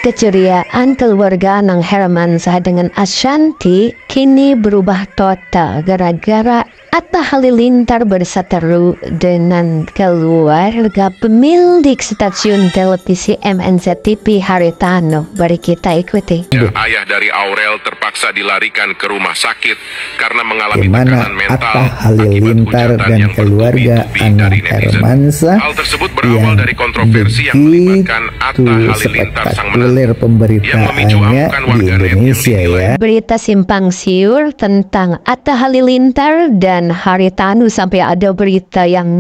Keceriaan keluarga Anang Hermansyah dengan Ashanty kini berubah total gara-gara Atta Halilintar berseteru dengan keluarga pemilik stasiun televisi MNZ TV Haritano. Mari kita ikuti. Ayah dari Aurel terpaksa dilarikan ke rumah sakit karena mengalami tekanan mental Atta Halilintar dan keluarga Anang Hermansyah Hal tersebut berawal dari kontroversi yang melibatkan Atta Halilintar sang menantu pemberitaannya di Indonesia ya. Berita simpang siur tentang Atta Halilintar dan Haritano sampai ada berita yang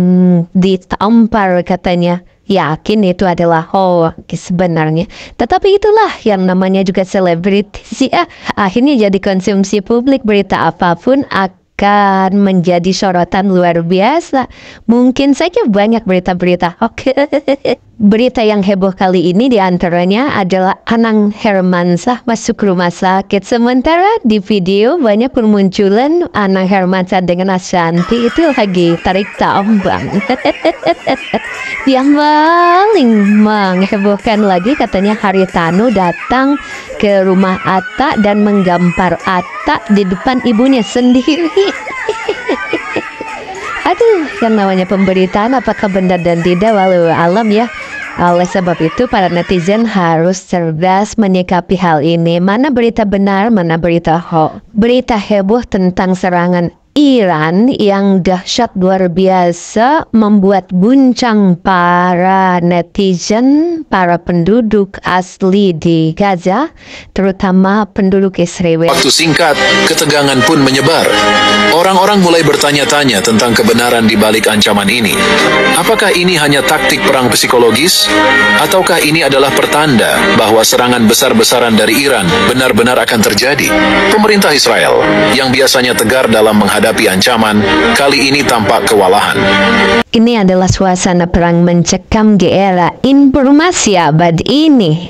ditampar katanya. Yakin itu adalah hoax sebenarnya. Tetapi itulah yang namanya juga selebriti ya. Akhirnya jadi konsumsi publik, berita apapun akan menjadi sorotan luar biasa. Mungkin saja banyak berita-berita. Oke. Berita yang heboh kali ini diantaranya adalah Anang Hermansyah masuk rumah sakit. Sementara di video banyak permunculan Anang Hermansyah dengan Ashanty itu lagi tarik tambang. Yang paling menghebohkan lagi katanya Haritano datang ke rumah Atta dan menggampar Atta di depan ibunya sendiri. Aduh, yang namanya pemberitaan apakah benar dan tidak walau alam ya. Oleh sebab itu para netizen harus cerdas menyikapi hal ini. Mana berita benar, mana berita hoax. Berita heboh tentang serangan Iran yang dahsyat luar biasa membuat guncang para netizen, para penduduk asli di Gaza, terutama penduduk Israel. Waktu singkat, ketegangan pun menyebar. Orang-orang mulai bertanya-tanya tentang kebenaran di balik ancaman ini. Apakah ini hanya taktik perang psikologis? Ataukah ini adalah pertanda bahwa serangan besar-besaran dari Iran benar-benar akan terjadi? Pemerintah Israel, yang biasanya tegar dalam menghadapi ancaman, kali ini tampak kewalahan. Ini adalah suasana perang mencekam di era informasi abad ini.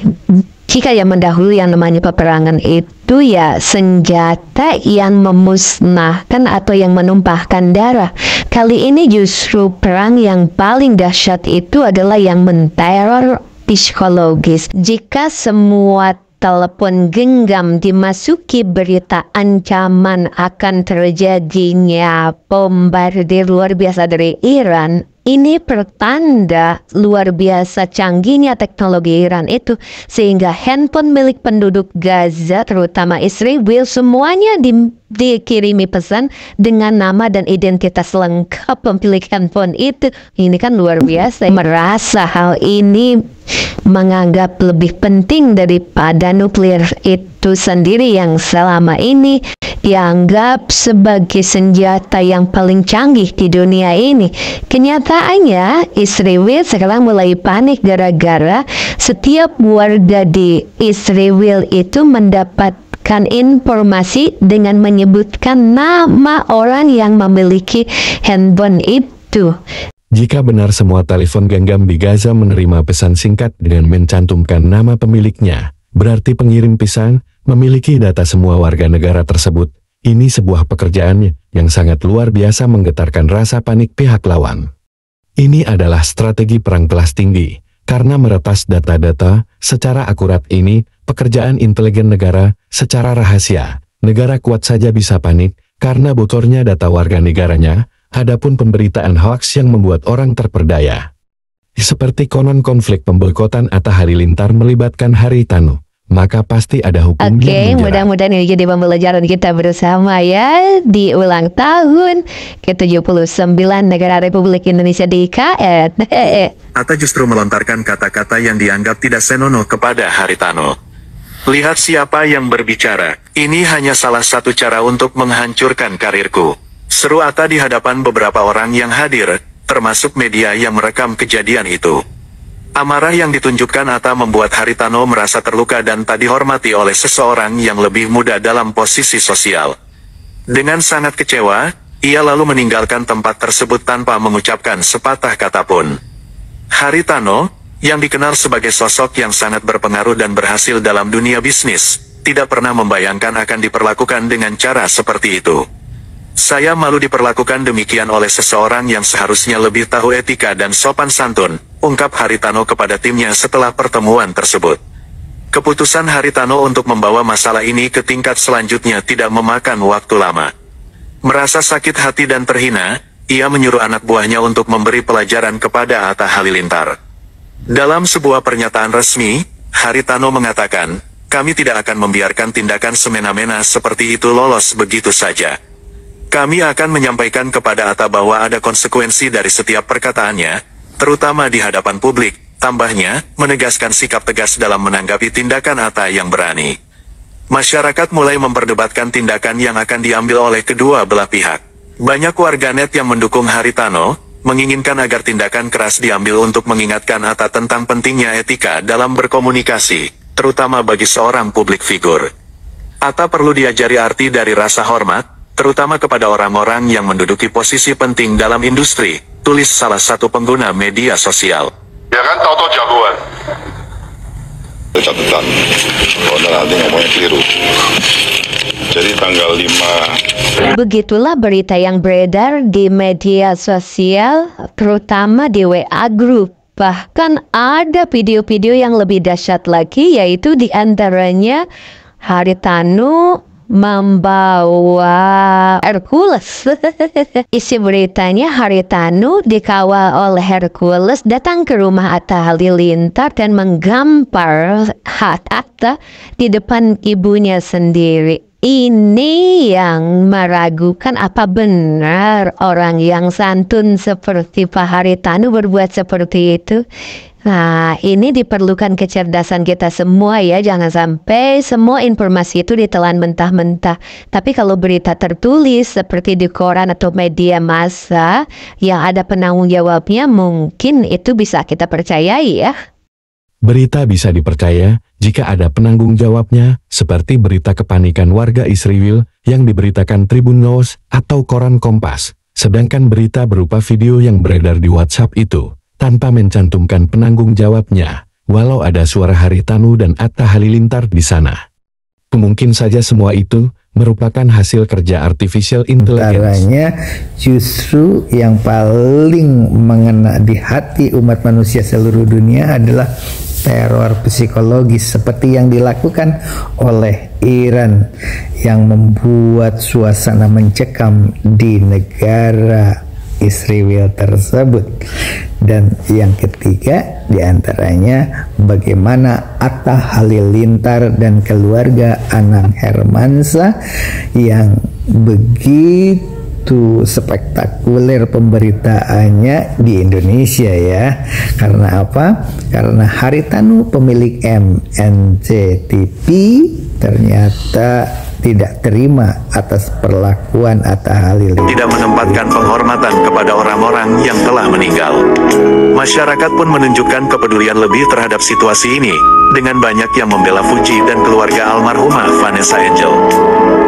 Jika yang mendahului yang namanya peperangan itu ya senjata yang memusnahkan atau yang menumpahkan darah. Kali ini justru perang yang paling dahsyat itu adalah yang menteror psikologis. Jika semua telepon genggam dimasuki berita ancaman akan terjadinya bombardir luar biasa dari Iran, ini pertanda luar biasa canggihnya teknologi Iran itu, sehingga handphone milik penduduk Gaza terutama Israel semuanya dikirimi pesan dengan nama dan identitas lengkap pemilik handphone itu. Ini kan luar biasa. Merasa hal ini menganggap lebih penting daripada nuklir itu sendiri yang selama ini dianggap sebagai senjata yang paling canggih di dunia ini. Kenyataannya Israel sekarang mulai panik gara-gara setiap warga di Israel itu mendapatkan informasi dengan menyebutkan nama orang yang memiliki handphone itu. Jika benar semua telepon genggam di Gaza menerima pesan singkat dengan mencantumkan nama pemiliknya, berarti pengirim pesan memiliki data semua warga negara tersebut. Ini sebuah pekerjaan yang sangat luar biasa menggetarkan rasa panik pihak lawan. Ini adalah strategi perang kelas tinggi, karena meretas data-data secara akurat ini pekerjaan intelijen negara secara rahasia. Negara kuat saja bisa panik karena bocornya data warga negaranya. Adapun pemberitaan hoaks yang membuat orang terperdaya. Seperti konon konflik pemboikotan Atta Halilintar melibatkan Haritano, maka pasti ada hukum yang menjerat. Mudah-mudahan ini jadi pembelajaran kita bersama ya di ulang tahun ke-79 negara Republik Indonesia DKN. Atta justru melontarkan kata-kata yang dianggap tidak senonoh kepada Haritano. Lihat siapa yang berbicara. Ini hanya salah satu cara untuk menghancurkan karirku. Seru Atta di hadapan beberapa orang yang hadir, termasuk media yang merekam kejadian itu. Amarah yang ditunjukkan Atta membuat Haritano merasa terluka dan tak dihormati oleh seseorang yang lebih muda dalam posisi sosial. Dengan sangat kecewa, ia lalu meninggalkan tempat tersebut tanpa mengucapkan sepatah kata pun. Haritano, yang dikenal sebagai sosok yang sangat berpengaruh dan berhasil dalam dunia bisnis, tidak pernah membayangkan akan diperlakukan dengan cara seperti itu. Saya malu diperlakukan demikian oleh seseorang yang seharusnya lebih tahu etika dan sopan santun, ungkap Haritano kepada timnya setelah pertemuan tersebut. Keputusan Haritano untuk membawa masalah ini ke tingkat selanjutnya tidak memakan waktu lama. Merasa sakit hati dan terhina, ia menyuruh anak buahnya untuk memberi pelajaran kepada Atta Halilintar. Dalam sebuah pernyataan resmi, Haritano mengatakan, "Kami tidak akan membiarkan tindakan semena-mena seperti itu lolos begitu saja. Kami akan menyampaikan kepada Atta bahwa ada konsekuensi dari setiap perkataannya, terutama di hadapan publik." Tambahnya, menegaskan sikap tegas dalam menanggapi tindakan Atta yang berani. Masyarakat mulai memperdebatkan tindakan yang akan diambil oleh kedua belah pihak. Banyak warganet yang mendukung Haritano, menginginkan agar tindakan keras diambil untuk mengingatkan Atta tentang pentingnya etika dalam berkomunikasi, terutama bagi seorang publik figur. Atta perlu diajari arti dari rasa hormat, terutama kepada orang-orang yang menduduki posisi penting dalam industri, tulis salah satu pengguna media sosial. Ya kan tahu-tahu jagoan. Catatan, kalau nanti ngomongnya keliru. Jadi tanggal 5. Begitulah berita yang beredar di media sosial, terutama di WA Group. Bahkan ada video-video yang lebih dahsyat lagi, yaitu diantaranya Haritano membawa Hercules. Isi beritanya, Haritano dikawal oleh Hercules datang ke rumah Atta Halilintar dan menggampar Atta di depan ibunya sendiri. Ini yang meragukan apa benar orang yang santun seperti Pak Haritano berbuat seperti itu. Nah, ini diperlukan kecerdasan kita semua ya, jangan sampai semua informasi itu ditelan mentah-mentah. Tapi kalau berita tertulis seperti di koran atau media massa yang ada penanggung jawabnya, mungkin itu bisa kita percayai ya. Berita bisa dipercaya jika ada penanggung jawabnya, seperti berita kepanikan warga Israel yang diberitakan Tribun News atau koran Kompas. Sedangkan berita berupa video yang beredar di WhatsApp itu tanpa mencantumkan penanggung jawabnya, walau ada suara Haritano dan Atta Halilintar di sana. Mungkin saja semua itu merupakan hasil kerja artificial intelligence. Antaranya justru yang paling mengena di hati umat manusia seluruh dunia adalah teror psikologis seperti yang dilakukan oleh Iran yang membuat suasana mencekam di negara Israel tersebut. Dan yang ketiga diantaranya bagaimana Atta Halilintar dan keluarga Anang Hermansyah yang begitu spektakuler pemberitaannya di Indonesia ya. Karena apa? Karena Haritano pemilik MNC-TV ternyata tidak terima atas perlakuan Atta Halilintar. Tidak menempatkan penghormatan kepada orang-orang yang telah meninggal. Masyarakat pun menunjukkan kepedulian lebih terhadap situasi ini, dengan banyak yang membela Fuji dan keluarga almarhumah Vanessa Angel.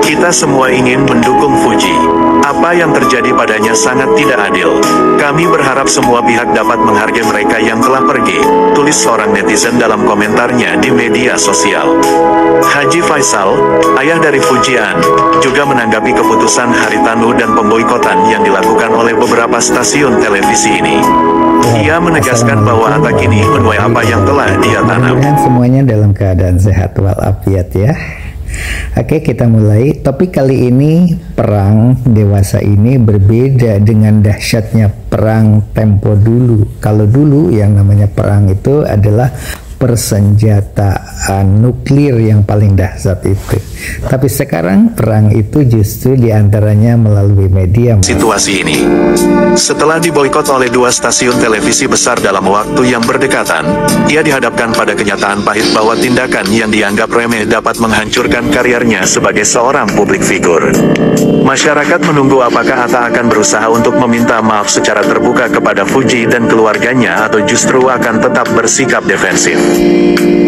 Kita semua ingin mendukung Fuji. Apa yang terjadi padanya sangat tidak adil. Kami berharap semua pihak dapat menghargai mereka yang telah pergi, tulis seorang netizen dalam komentarnya di media sosial. Haji Faisal, ayah dari Fujian, juga menanggapi keputusan Haritano dan pemboikotan yang dilakukan oleh beberapa stasiun televisi ini. Ia menegaskan bahwa Atta kini menuai apa yang telah dia tanam. Semuanya dalam keadaan sehat walafiat ya. Oke, kita mulai. Topik kali ini, perang dewasa ini berbeda dengan dahsyatnya perang tempo dulu. Kalau dulu yang namanya perang itu adalah persenjataan nuklir yang paling dahsyat itu. Tapi sekarang perang itu justru diantaranya melalui media. Situasi ini, setelah diboikot oleh dua stasiun televisi besar dalam waktu yang berdekatan, ia dihadapkan pada kenyataan pahit bahwa tindakan yang dianggap remeh dapat menghancurkan karirnya sebagai seorang publik figur. Masyarakat menunggu apakah Atta akan berusaha untuk meminta maaf secara terbuka kepada Fuji dan keluarganya atau justru akan tetap bersikap defensif.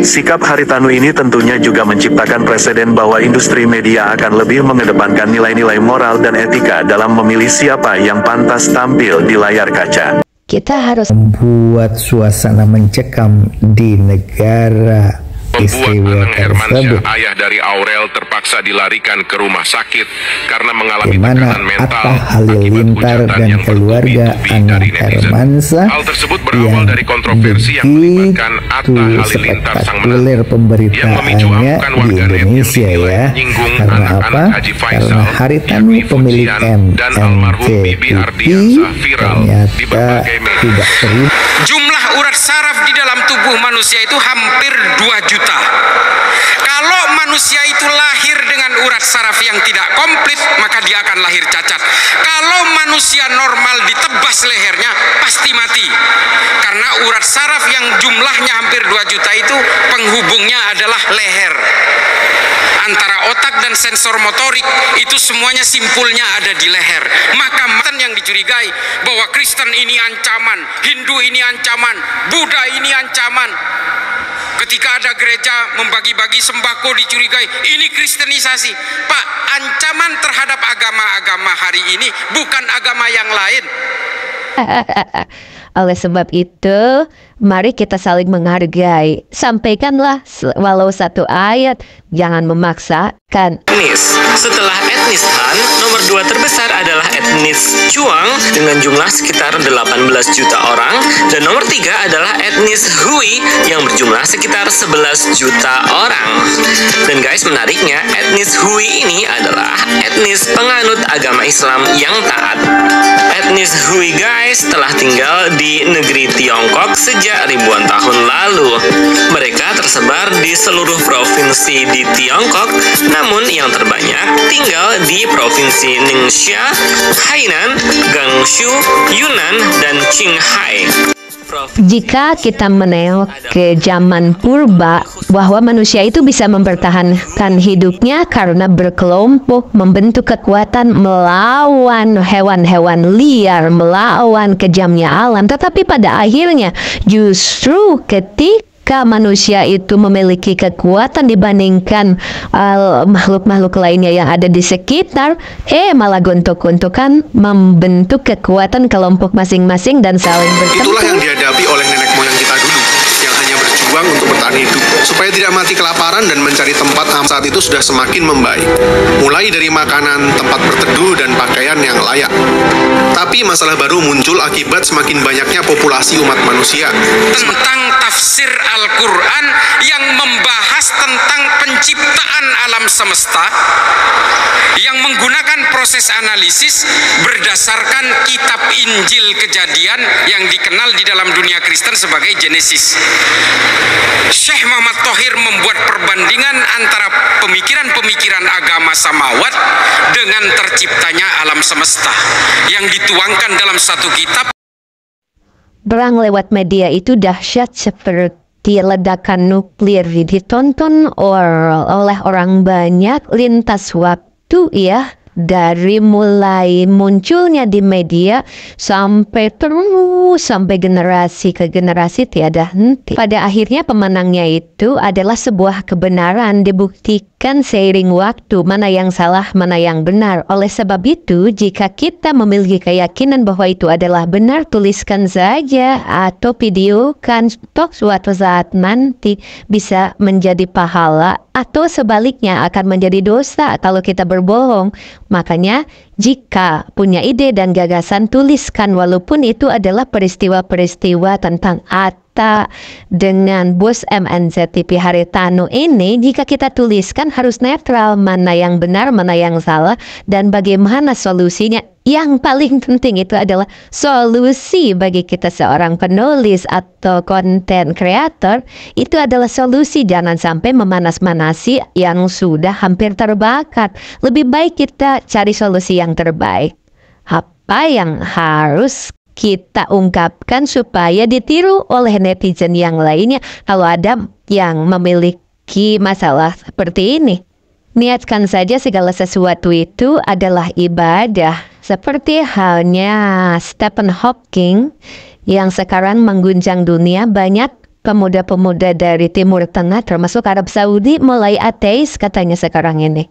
Sikap Haritano ini tentunya juga menciptakan preseden bahwa industri media akan lebih mengedepankan nilai-nilai moral dan etika dalam memilih siapa yang pantas tampil di layar kaca. Kita harus membuat suasana mencekam di negara Membuat Anang Hermansyah, ayah dari Aurel Farel terpaksa dilarikan ke rumah sakit karena mengalami Gimana tekanan mental Atta Halilintar akibat dan yang keluarga bertubi-tubi Anang dari netizen. Hermansyah Hal tersebut berawal yang dari kontroversi yang melibatkan Atta Halilintar sang spektakuler yang memicu pemberitaannya amukan di warganet yang Indonesia dinilai ya. menyinggung Karena anak-anak apa? Haji Karena Faisal, Haritanu yakni pemilik Fujian dan almarhum Bibi MNC Ardiansah viral di ternyata berbagai media. tidak terima. Jumlah urat saraf di dalam tubuh manusia itu hampir 2 juta. Kalau manusia itu lahir dengan urat saraf yang tidak komplit, maka dia akan lahir cacat. Kalau manusia normal ditebas lehernya, pasti mati. Karena urat saraf yang jumlahnya hampir 2 juta itu penghubungnya adalah leher. Antara otak dan sensor motorik itu semuanya simpulnya ada di leher. Maka yang dicurigai bahwa Kristen ini ancaman, Hindu ini ancaman, Buddha ini ancaman. Ketika ada gereja membagi-bagi sembako dicurigai ini kristenisasi. Pak, ancaman terhadap agama-agama hari ini bukan agama yang lain. Oleh sebab itu, mari kita saling menghargai. Sampaikanlah walau satu ayat, jangan memaksakan. Etnis. Setelah etnis Han, nomor 2 terbesar adalah etnis Chuang dengan jumlah sekitar 18 juta orang, dan nomor 3 adalah etnis Hui yang berjumlah sekitar 11 juta orang. Dan guys, menariknya, etnis Hui ini adalah etnis penganut agama Islam yang taat. Etnis Hui guys telah tinggal di negeri Tiongkok sejak ribuan tahun lalu. Mereka tersebar di seluruh provinsi di Tiongkok, namun yang terbanyak tinggal di provinsi Ningxia, Hainan, Gangshu, Yunnan, dan Qinghai. Jika kita menengok ke zaman purba, bahwa manusia itu bisa mempertahankan hidupnya karena berkelompok, membentuk kekuatan melawan hewan-hewan liar, melawan kejamnya alam. Tetapi pada akhirnya justru ketika manusia itu memiliki kekuatan dibandingkan makhluk-makhluk lainnya yang ada di sekitar, malah gontok-gontokan membentuk kekuatan kelompok masing-masing dan saling bertempur. Itulah yang dihadapi oleh nenek moyang kita dulu, yang hanya berjuang untuk bertahan hidup supaya tidak mati kelaparan dan mencari tempat saat itu sudah semakin membaik. Mulai dari makanan, tempat berteduh, dan pakaian yang layak. Tapi masalah baru muncul akibat semakin banyaknya populasi umat manusia. Tentang tafsir Al-Quran yang membahas tentang penciptaan alam semesta, yang menggunakan proses analisis berdasarkan kitab Injil Kejadian yang dikenal di dalam dunia Kristen sebagai Genesis. Syekh Muhammad Thohir membuat perbandingan antara pemikiran-pemikiran agama samawat dengan terciptanya alam semesta yang dituangkan dalam satu kitab. Perang lewat media itu dahsyat seperti ledakan nuklir ditonton oleh orang banyak lintas waktu ya. Dari mulai munculnya di media sampai generasi ke generasi tiada henti. Pada akhirnya pemenangnya itu adalah sebuah kebenaran dibuktikan seiring waktu mana yang salah, mana yang benar. Oleh sebab itu, jika kita memiliki keyakinan bahwa itu adalah benar, tuliskan saja atau videokan, toh suatu saat nanti bisa menjadi pahala atau sebaliknya akan menjadi dosa kalau kita berbohong. Makanya jika punya ide dan gagasan, tuliskan walaupun itu adalah peristiwa-peristiwa tentang Atta dengan bos MNZ TV Haritanu ini. Jika kita tuliskan harus netral, mana yang benar, mana yang salah, dan bagaimana solusinya. Yang paling penting itu adalah solusi bagi kita seorang penulis atau konten kreator. Itu adalah solusi, jangan sampai memanas-manasi yang sudah hampir terbakar. Lebih baik kita cari solusi yang terbaik. Apa yang harus kita ungkapkan supaya ditiru oleh netizen yang lainnya kalau ada yang memiliki masalah seperti ini. Niatkan saja segala sesuatu itu adalah ibadah. Seperti halnya Stephen Hawking yang sekarang mengguncang dunia, banyak pemuda-pemuda dari Timur Tengah termasuk Arab Saudi mulai ateis katanya sekarang ini.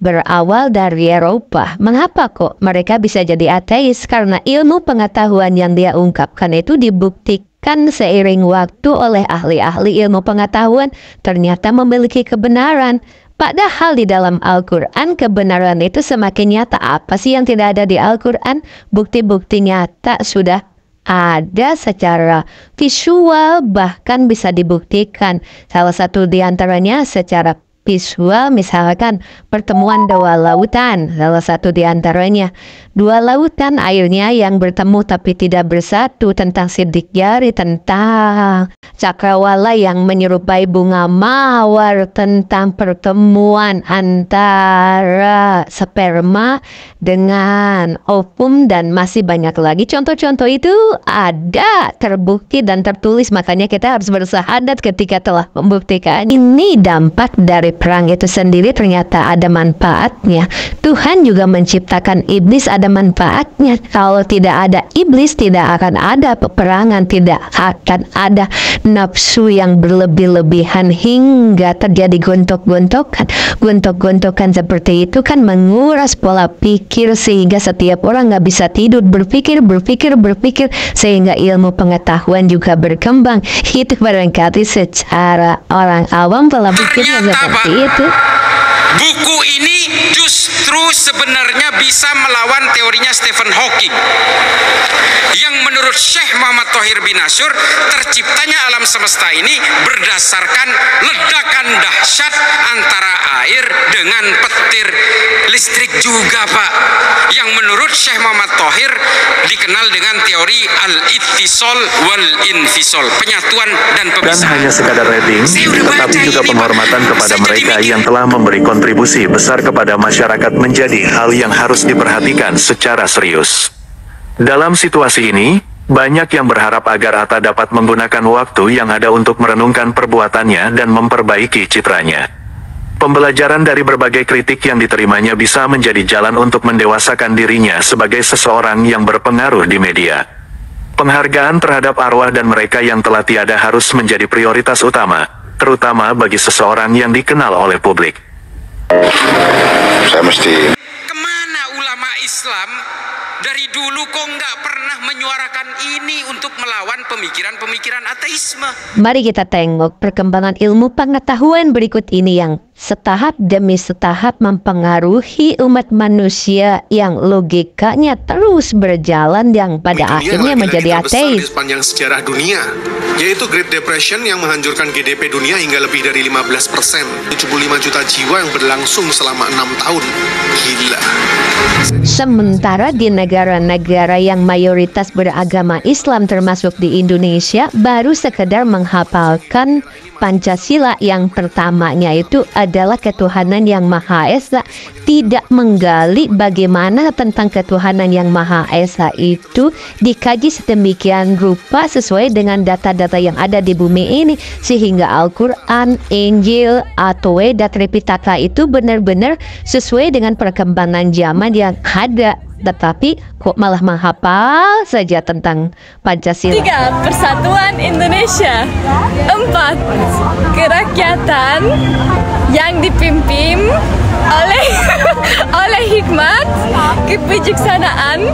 Berawal dari Eropa. Mengapa kok mereka bisa jadi ateis? Karena ilmu pengetahuan yang dia ungkapkan itu dibuktikan seiring waktu oleh ahli-ahli ilmu pengetahuan ternyata memiliki kebenaran. Padahal di dalam Al-Quran kebenaran itu semakin nyata. Apa sih yang tidak ada di Al-Quran? Bukti-bukti nyata sudah ada secara visual, bahkan bisa dibuktikan. Salah satu di antaranya secara visual, misalkan pertemuan dua lautan. Salah satu di antaranya dua lautan airnya yang bertemu tapi tidak bersatu, tentang sidik jari, tentang cakrawala yang menyerupai bunga mawar, tentang pertemuan antara sperma dengan ovum, dan masih banyak lagi. Contoh-contoh itu ada, terbukti dan tertulis, makanya kita harus bersahadat ketika telah membuktikan. Ini dampak dari perang itu sendiri, ternyata ada manfaatnya. Tuhan juga menciptakan iblis, ada manfaatnya. Kalau tidak ada iblis, tidak akan ada peperangan, tidak akan ada nafsu yang berlebih-lebihan hingga terjadi gontok-gontokan. Gontok-gontokan seperti itu kan menguras pola pikir, sehingga setiap orang nggak bisa tidur, berpikir, sehingga ilmu pengetahuan juga berkembang. Itu barangkali secara orang awam pola pikirnya seperti itu. Buku ini justru sebenarnya bisa melawan teorinya Stephen Hawking, yang menurut Syekh Muhammad Thohir bin Asyur, terciptanya alam semesta ini berdasarkan ledakan dahsyat antara air dengan petir listrik juga, Pak. Yang menurut Syekh Muhammad Thohir dikenal dengan teori al-ittisal wal-infisal, penyatuan dan pemisahan. Dan hanya sekadar rating, tetapi juga penghormatan kepada mereka yang telah memberi kontribusi besar kepada masyarakat menjadi hal yang harus diperhatikan secara serius. Dalam situasi ini, banyak yang berharap agar Atta dapat menggunakan waktu yang ada untuk merenungkan perbuatannya dan memperbaiki citranya. Pembelajaran dari berbagai kritik yang diterimanya bisa menjadi jalan untuk mendewasakan dirinya sebagai seseorang yang berpengaruh di media. Penghargaan terhadap arwah dan mereka yang telah tiada harus menjadi prioritas utama, terutama bagi seseorang yang dikenal oleh publik. Saya mesti... Kemana ulama Islam dari dulu kok nggak pernah menyuarakan ini untuk melawan pemikiran-pemikiran ateisme? Mari kita tengok perkembangan ilmu pengetahuan berikut ini yang setahap demi setahap mempengaruhi umat manusia, yang logikanya terus berjalan, yang pada akhirnya menjadi ateis. Di sepanjang sejarah dunia, yaitu Great Depression yang menghancurkan GDP dunia hingga lebih dari 15%, 75 juta jiwa yang berlangsung selama 6 tahun. Gila. Sementara di negara-negara yang mayoritas beragama Islam termasuk di Indonesia, baru sekedar menghafalkan Pancasila yang pertamanya itu adalah ketuhanan yang Maha Esa, tidak menggali bagaimana tentang ketuhanan yang Maha Esa itu dikaji sedemikian rupa sesuai dengan data-data yang ada di bumi ini, sehingga Al-Quran, Injil, atau Weda, Tripitaka itu benar-benar sesuai dengan perkembangan zaman yang ada. Tetapi kok malah menghafal saja tentang Pancasila. 3. Persatuan Indonesia. 4. Kerakyatan yang dipimpin oleh hikmat kebijaksanaan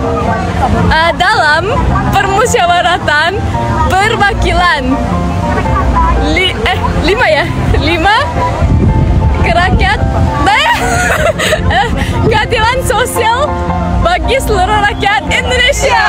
dalam permusyawaratan perwakilan. 5 ya? 5. Kerakyat keadilan sosial bagi seluruh rakyat Indonesia.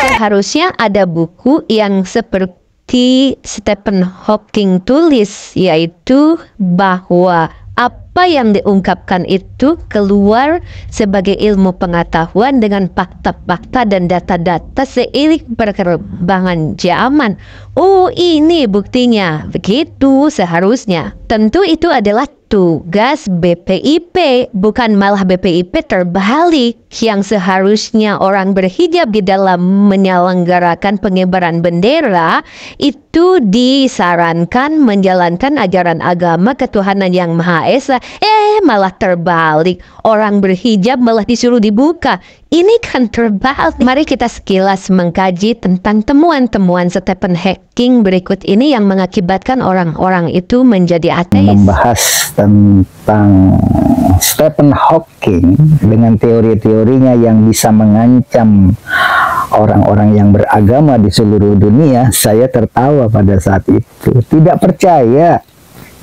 Seharusnya ada buku yang seperti Stephen Hawking tulis, yaitu bahwa apa yang diungkapkan itu keluar sebagai ilmu pengetahuan dengan fakta-fakta dan data-data seiring perkembangan zaman. Oh, ini buktinya. Begitu seharusnya. Tentu itu adalah tugas BPIP, bukan malah BPIP terbalik, yang seharusnya orang berhijab di dalam menyelenggarakan pengibaran bendera itu disarankan menjalankan ajaran agama ketuhanan yang Maha Esa. Malah terbalik, orang berhijab malah disuruh dibuka. Ini kan terbalik. Mari kita sekilas mengkaji tentang temuan-temuan Stephen Hawking berikut ini yang mengakibatkan orang-orang itu menjadi ateis. Membahas tentang Stephen Hawking dengan teori-teorinya yang bisa mengancam orang-orang yang beragama di seluruh dunia, saya tertawa pada saat itu. Tidak percaya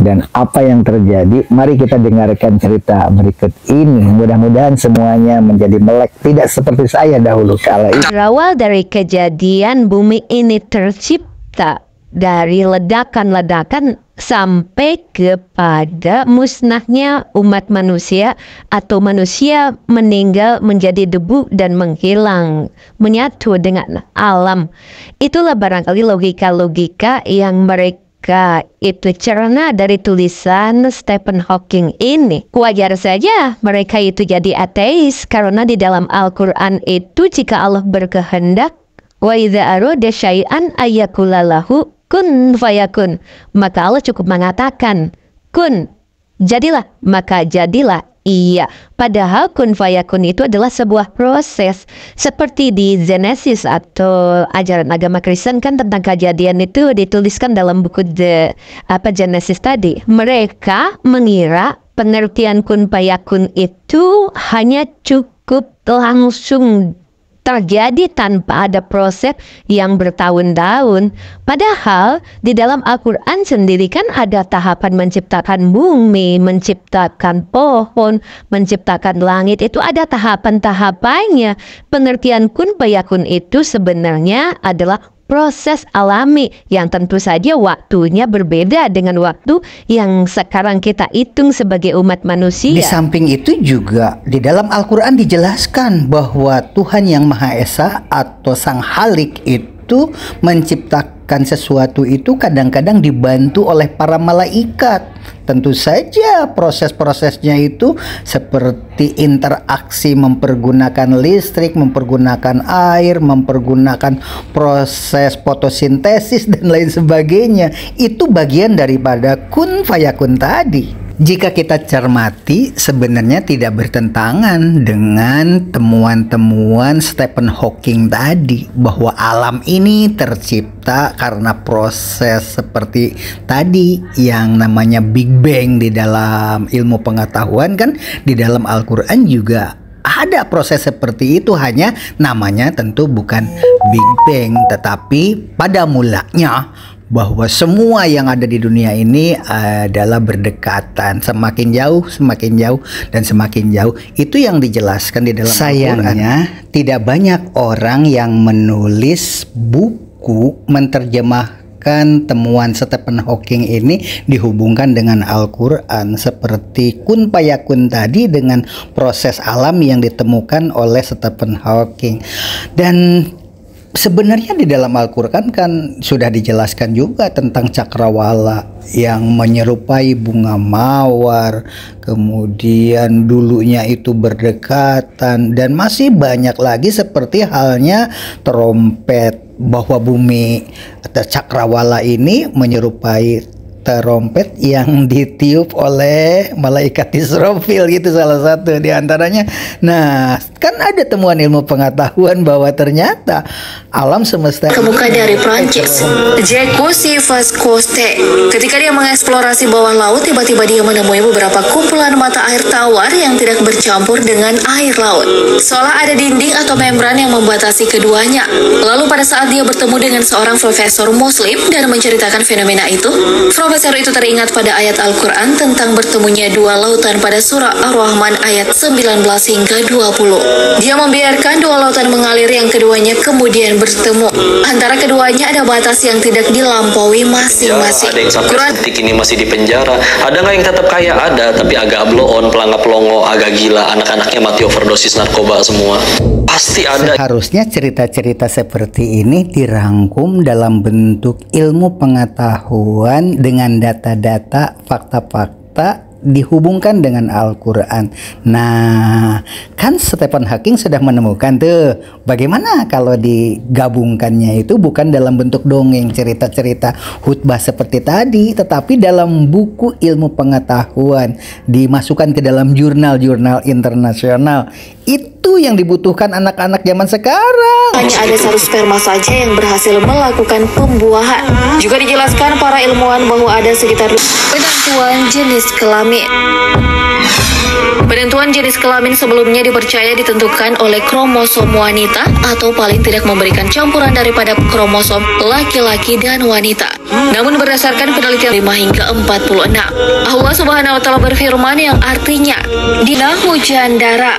dan apa yang terjadi. Mari kita dengarkan cerita berikut ini. Mudah-mudahan semuanya menjadi melek, tidak seperti saya dahulu kala itu. Berawal dari kejadian bumi ini tercipta dari ledakan-ledakan sampai kepada musnahnya umat manusia atau manusia meninggal menjadi debu dan menghilang, menyatu dengan alam. Itulah barangkali logika-logika yang mereka itu cerna dari tulisan Stephen Hawking ini. Wajar saja mereka itu jadi ateis, karena di dalam Al-Quran itu jika Allah berkehendak, wa idza arada syai'an ayyakulalahu kun fayakun, maka Allah cukup mengatakan kun, jadilah, maka jadilah. Iya, padahal kun fayakun itu adalah sebuah proses. Seperti di Genesis atau ajaran agama Kristen kan tentang kejadian itu dituliskan dalam buku Genesis tadi. Mereka mengira pengertian kun fayakun itu hanya cukup langsung terjadi tanpa ada proses yang bertahun-tahun. Padahal di dalam Al-Quran sendiri kan ada tahapan menciptakan bumi, menciptakan pohon, menciptakan langit. Itu ada tahapan-tahapannya. Pengertian kun fayakun itu sebenarnya adalah proses alami yang tentu saja waktunya berbeda dengan waktu yang sekarang kita hitung sebagai umat manusia. Di samping itu juga di dalam Al-Quran dijelaskan bahwa Tuhan yang Maha Esa atau Sang Halik itu menciptakan sesuatu itu kadang-kadang dibantu oleh para malaikat. Tentu saja proses-prosesnya itu seperti interaksi mempergunakan listrik, mempergunakan air, mempergunakan proses fotosintesis dan lain sebagainya. Itu bagian daripada kun fayakun tadi. Jika kita cermati, sebenarnya tidak bertentangan dengan temuan-temuan Stephen Hawking tadi, bahwa alam ini tercipta karena proses seperti tadi yang namanya Big Bang. Di dalam ilmu pengetahuan kan, di dalam Al-Quran juga ada proses seperti itu, hanya namanya tentu bukan Big Bang, tetapi pada mulanya bahwa semua yang ada di dunia ini adalah berdekatan, semakin jauh, dan semakin jauh. Itu yang dijelaskan di dalam Al-Quran. Sayangnya tidak banyak orang yang menulis buku menerjemahkan temuan Stephen Hawking ini dihubungkan dengan Al-Quran, seperti kun fayakun tadi dengan proses alam yang ditemukan oleh Stephen Hawking. Dan sebenarnya di dalam Al-Quran kan sudah dijelaskan juga tentang cakrawala yang menyerupai bunga mawar, kemudian dulunya itu berdekatan, dan masih banyak lagi seperti halnya trompet, bahwa bumi atau cakrawala ini menyerupai trompet yang ditiup oleh malaikat Israfil, gitu salah satu di antaranya. Nah, kan ada temuan ilmu pengetahuan bahwa ternyata alam semesta kebuka dari Prancis, Jacques Vascoste. Ketika dia mengeksplorasi bawah laut, tiba-tiba dia menemui beberapa kumpulan mata air tawar yang tidak bercampur dengan air laut, seolah ada dinding atau membran yang membatasi keduanya. Lalu pada saat dia bertemu dengan seorang profesor muslim dan menceritakan fenomena itu, Profesor itu teringat pada ayat Al-Quran tentang bertemunya dua lautan pada surah Ar-Rahman ayat 19 hingga 20. Dia membiarkan dua lautan mengalir, yang keduanya kemudian bertemu. Antara keduanya ada batas yang tidak dilampaui masing-masing. Ada yang sampai detik ini masih di penjara. Ada nggak yang tetap kaya? Ada, tapi agak blow on, pelangap-pelongo, agak gila. Anak-anaknya mati overdosis narkoba semua. Pasti ada. Seharusnya cerita-cerita seperti ini dirangkum dalam bentuk ilmu pengetahuan dengan data-data, fakta-fakta, dihubungkan dengan Al-Quran. Nah, kan Stephen Hawking sudah menemukan tuh bagaimana kalau digabungkannya itu bukan dalam bentuk dongeng, cerita-cerita khutbah seperti tadi, tetapi dalam buku ilmu pengetahuan, dimasukkan ke dalam jurnal-jurnal internasional. Itu yang dibutuhkan anak-anak zaman sekarang. Hanya ada satu sperma saja yang berhasil melakukan pembuahan. Juga dijelaskan para ilmuwan bahwa ada sekitar penentuan jenis kelamin. Penentuan jenis kelamin sebelumnya dipercaya ditentukan oleh kromosom wanita atau paling tidak memberikan campuran daripada kromosom laki-laki dan wanita. Namun berdasarkan penelitian 5 hingga 46, Allah Subhanahu wa taala berfirman yang artinya dina hujan darah.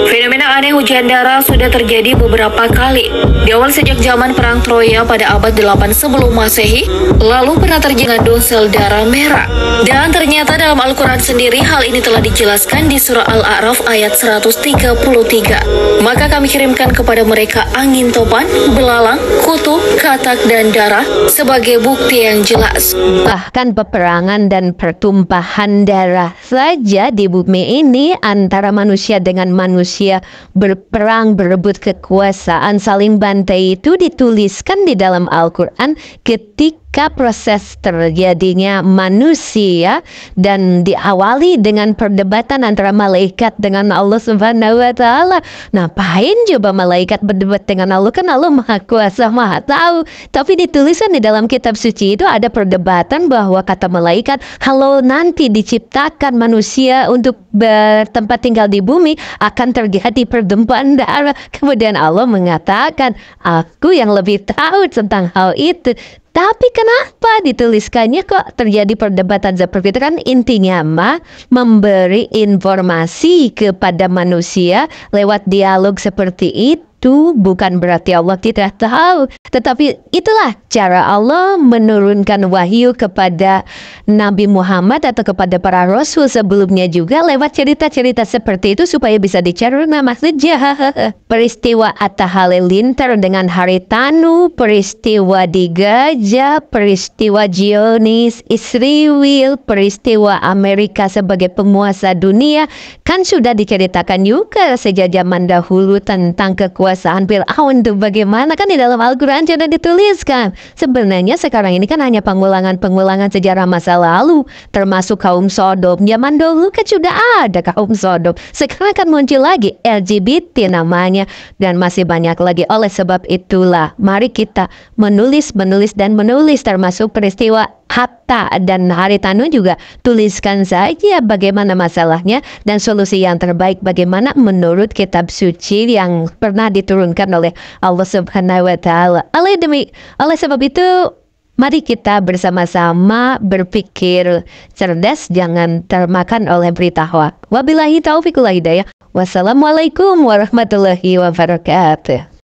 Fenomena aneh hujan darah sudah terjadi beberapa kali. Di awal sejak zaman perang Troya pada abad 8 sebelum Masehi, lalu pernah terjadi sel darah merah. Dan ternyata dalam Al-Quran sendiri hal ini telah dijelaskan di surah Al-A'raf ayat 133. Maka kami kirimkan kepada mereka angin topan, belalang, kutu, katak, dan darah sebagai bukti yang jelas. Bahkan peperangan dan pertumpahan darah saja di bumi ini antara manusia dengan manusia berperang berebut kekuasaan saling bantai itu dituliskan di dalam Al-Quran ketika proses terjadinya manusia dan diawali dengan perdebatan antara malaikat dengan Allah Subhanahu wa taala. Ngapain coba malaikat berdebat dengan Allah? Kan Allah Maha Kuasa, Maha Tahu. Tapi dituliskan di dalam kitab suci itu ada perdebatan bahwa kata malaikat, kalau nanti diciptakan manusia untuk bertempat tinggal di bumi akan terjadi pertumpahan darah. Kemudian Allah mengatakan, aku yang lebih tahu tentang hal itu. Tapi kenapa dituliskannya kok terjadi perdebatan seperti itu? Kan intinya memberi informasi kepada manusia lewat dialog seperti itu. Bukan berarti Allah tidak tahu, tetapi itulah cara Allah menurunkan wahyu kepada Nabi Muhammad atau kepada para rasul sebelumnya juga lewat cerita-cerita seperti itu supaya bisa dicerna maksudnya. Peristiwa Atta Halilintar dengan Haritanu, peristiwa di Gajah, peristiwa Zionis Israel, peristiwa Amerika sebagai penguasa dunia kan sudah diceritakan juga sejak zaman dahulu tentang kekuasaan Fir'aun itu bagaimana, kan di dalam Al-Quran sudah dituliskan. Sebenarnya sekarang ini kan hanya pengulangan sejarah masa lalu, termasuk kaum Sodom. Zaman dulu kan sudah ada kaum Sodom, sekarang kan muncul lagi LGBT namanya, dan masih banyak lagi. Oleh sebab itulah mari kita menulis termasuk peristiwa Hatta dan Haritanu juga tuliskan saja bagaimana masalahnya dan solusi yang terbaik bagaimana menurut kitab suci yang pernah diturunkan oleh Allah Subhanahu wa taala. Oleh sebab itu mari kita bersama-sama berpikir cerdas, jangan termakan oleh berita hoak. Wabillahi taufiq wal hidayah. Wassalamualaikum warahmatullahi wabarakatuh.